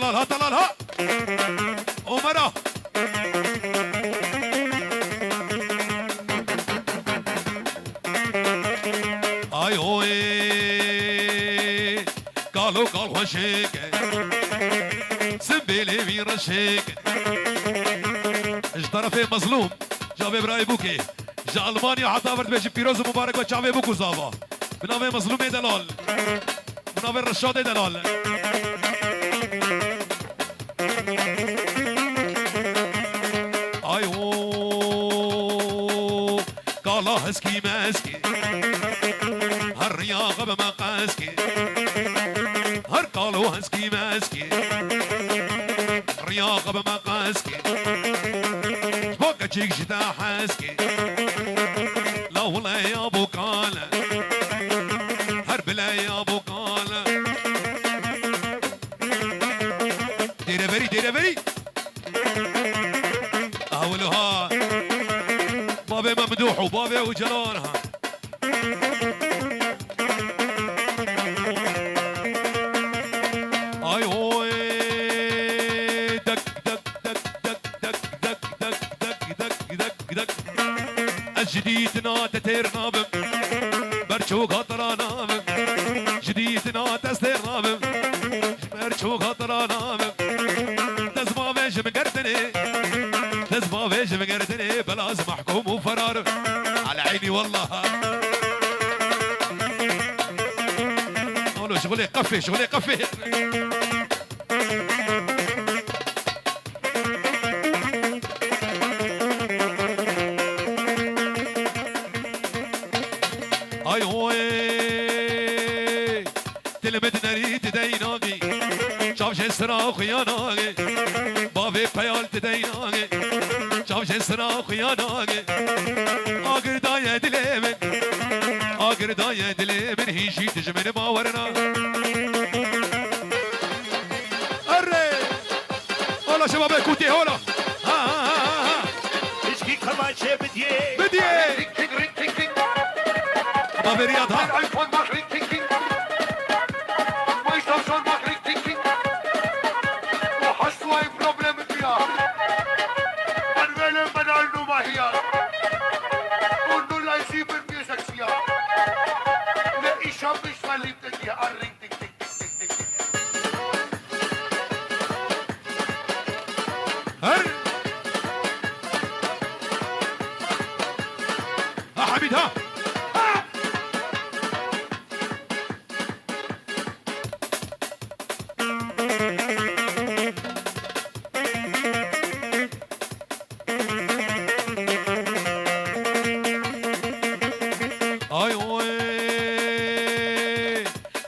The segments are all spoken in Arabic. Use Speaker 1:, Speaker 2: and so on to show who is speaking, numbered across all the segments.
Speaker 1: طلالها طلالها أمرا آي هوي قالوا قال خوشيك سنبيلي في رشيك اجدر في مظلوم جاوي براي بوكي جا ألمانيا حتى فرد بيجي بيروز مبارك وشاوي بوكو زافا بناوي مظلوم دلال بناوي رشاد دلال آي هو قالا هسكي ماسكي هالرياضة بمقاسكي هر قالوا هسكي ماسكي رياضة بمقاسكي بوكا تشيك جدا حاسكي لا والله يا ابو قالة هر بلا يا ابو قالة ديري بري اولها بابي ممدوح وبابي وجلالها اي هوي دك دك دك دك دك دك دك دك دك دك الجديدنا تتيرنا بم برشوق هطرانا بم جديدنا تستيرنا بم برشوق هطرانا بم تزما فيش مقردني تزما فيش مقردني بلاز محكوم وفرار على عيني والله شغلي قفي شغلي قفي اي هوي تلمد نريد ديناغي شاف جسرا خياناغي بابي بيال تديناغي شاف جسرا خياناغي اقر داية دليمن اقر داية دليمن هيشي تجمن باورنا اري هلا شباب كوتي هلا ها
Speaker 2: اشكي كمانشة بديه
Speaker 1: بديه بابي رياض ها هر ها حميد ها اي وي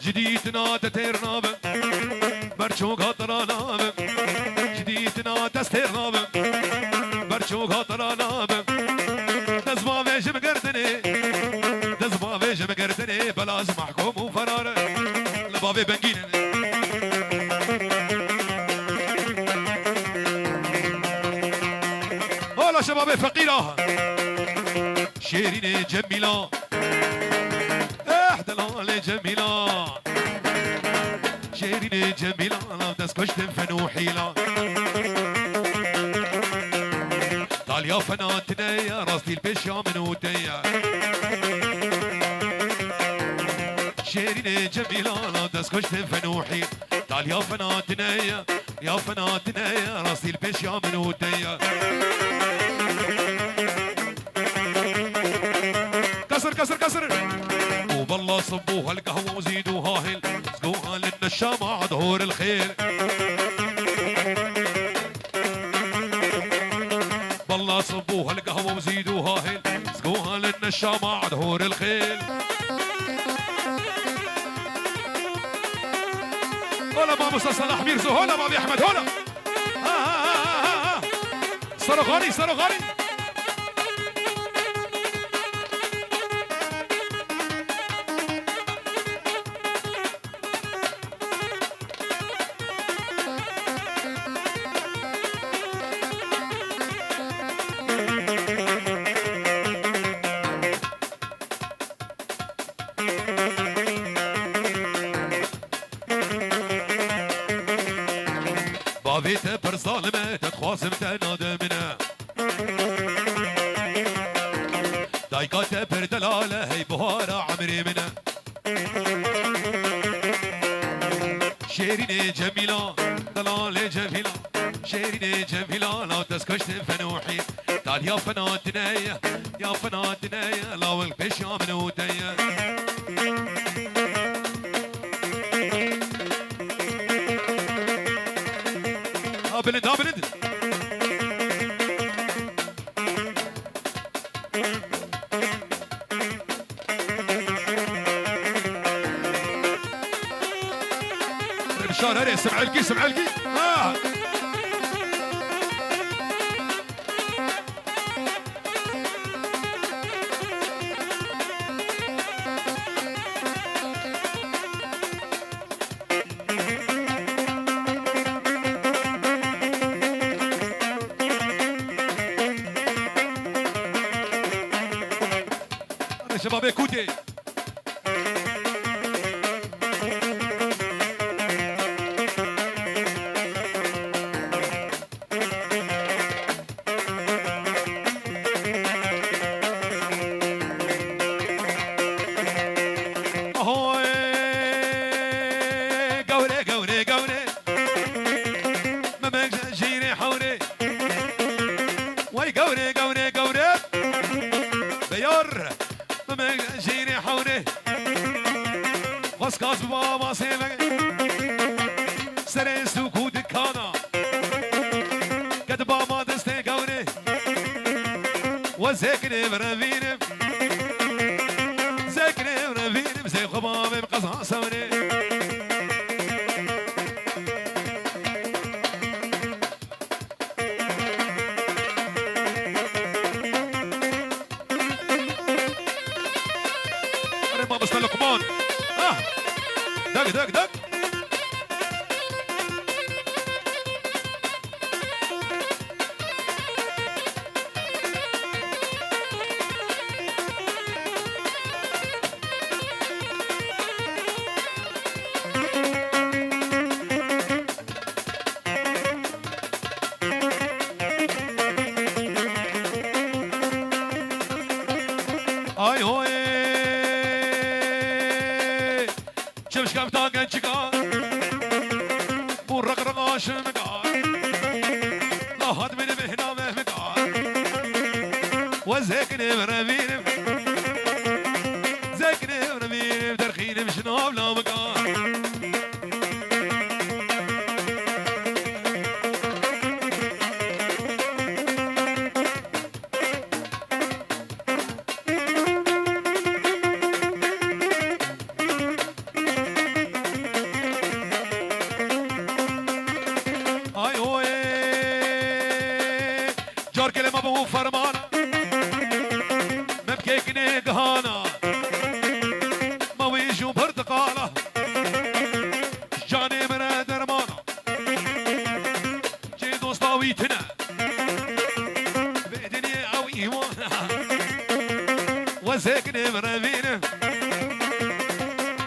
Speaker 1: جديدنا تتيرنا بم برشوق هطرانا بم جديدنا تستيرنا بم برشوق هطرانا بم تزما فيش مقردني تزما فيش مقردني بلاز محكوم وفرار لبابي بنجين هلا شبابي فقيرة شيرين جميلة احدى الهالي جميلة شيرين جميلة لا تسكش تنفن وحيلة قال يا فنانتنا يا راسي البشا من ودية شيرين جميلة لا تسكش تنفن وحيلة قال يا فنانتنا يا فنانتنا يا راسي البشا من ودية كسر كسر كسر وبالله صبوها القهوة وزيدوها هل سقوها للنشامة عدهور الخيل بالله صبوها القهوة وزيدوها هل سقوها للنشامة عدهور الخيل هلا بابو صلاح ميرزو هلا بابي احمد هلا ها صاروا غالي صاروا غالي افيت بر ظالمه تتخواصم تنادمنا دايقات بر دلاله هي بهار عمري منا شيرين جميلة دلال جميلة شيرين جميلة لا تسكشت فنوحي تعال يا فنادنا يا فنادنا لا والبش يا منوتيا بلد بلد بشار هري سمع الكي سمع الكي شباب écoutez جيني حوري واسكاس بابا سيلك سري سكوت كانا قد بابا دستي قوري وزكني برافيني زكني برافيني زي خبابي بقصا سوري بس لقمان دق دق دق اي هوي شمش كم تاقن شقا ورق رقاش مقا لا هاد من بهنا مهمقا وزيكني برمينم زيكني برمينم درخينم شناب لا مقا جار كلمة بو فرمانا مبكيكني قهانا ما ويجو برتقالة جاني من درمانا جي دوستاويتنا بإدني أو إيوانا وزيكني مرابينا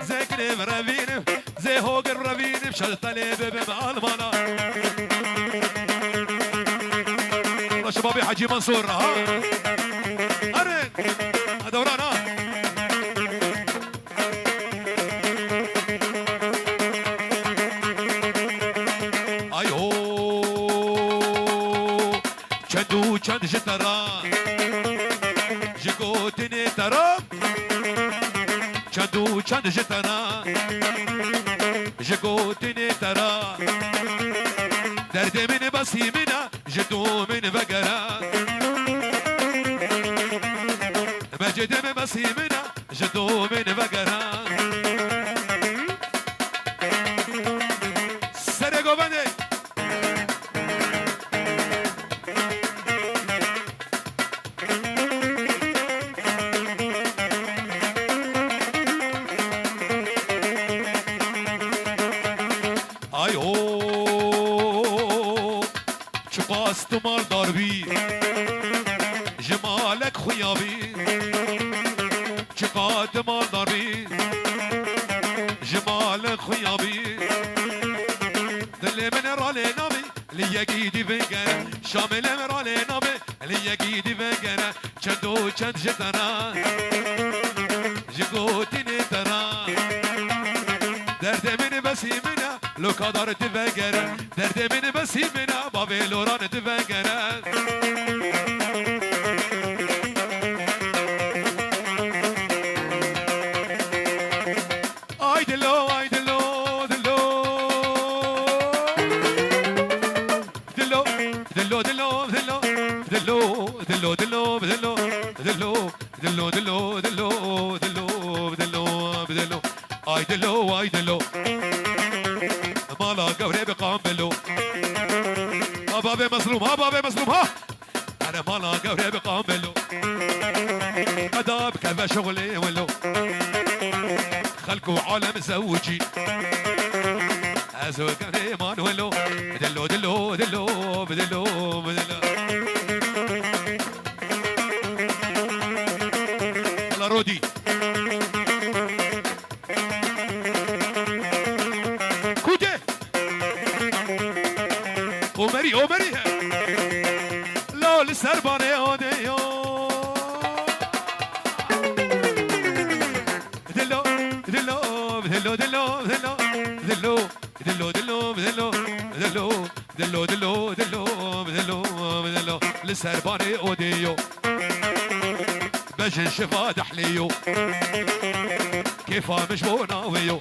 Speaker 1: زيكني مرابينا زي هوقر رابينا بشلت لي بمعلمانا شبابي حجي منصور ها ارن دوران ها ايو چندو چند جترا جگوتنی ترا چندو چند جترا جگوتنی ترا درد من بسی منا جدو من بقرا مجد من بسی منا جدو من بقرا سرقو بندي چقاست مالدار بی جمالک خویابی چقاست مالدار بی جمالک خویابی دل من رالی نامی شامل مرالي نامي اللي يجيدي فقرة چندو چند جتنا جگوتینی ترا درد من بسی منا لو قدر تفقر درد من بسی منا بابي لوران تفقر آی دلو آی دلو دلو دلو دلو دلو دلو دلو دلو دلو دلو دلو دلو دلو دلو دلو دلو دلو آی دلو آی دلو مالا قوري بقام بلو ها بابي مظلوم ها بابي مظلوم ها انا مالا قوري بقام بلو اداب كذا شغلي ولو خلقوا عالم زوجي ازو قوري مان ولو دلو دلو دلو دلو دلو الله رودي كوجه عمري عمري لو السربانه اوديو دلو دلو دلو دلو دلو دلو دلو دلو دلو دلو دلو دلو دلو دلو دلو السربانه اوديو بجن شفا دحليو كيفا مش بوناويو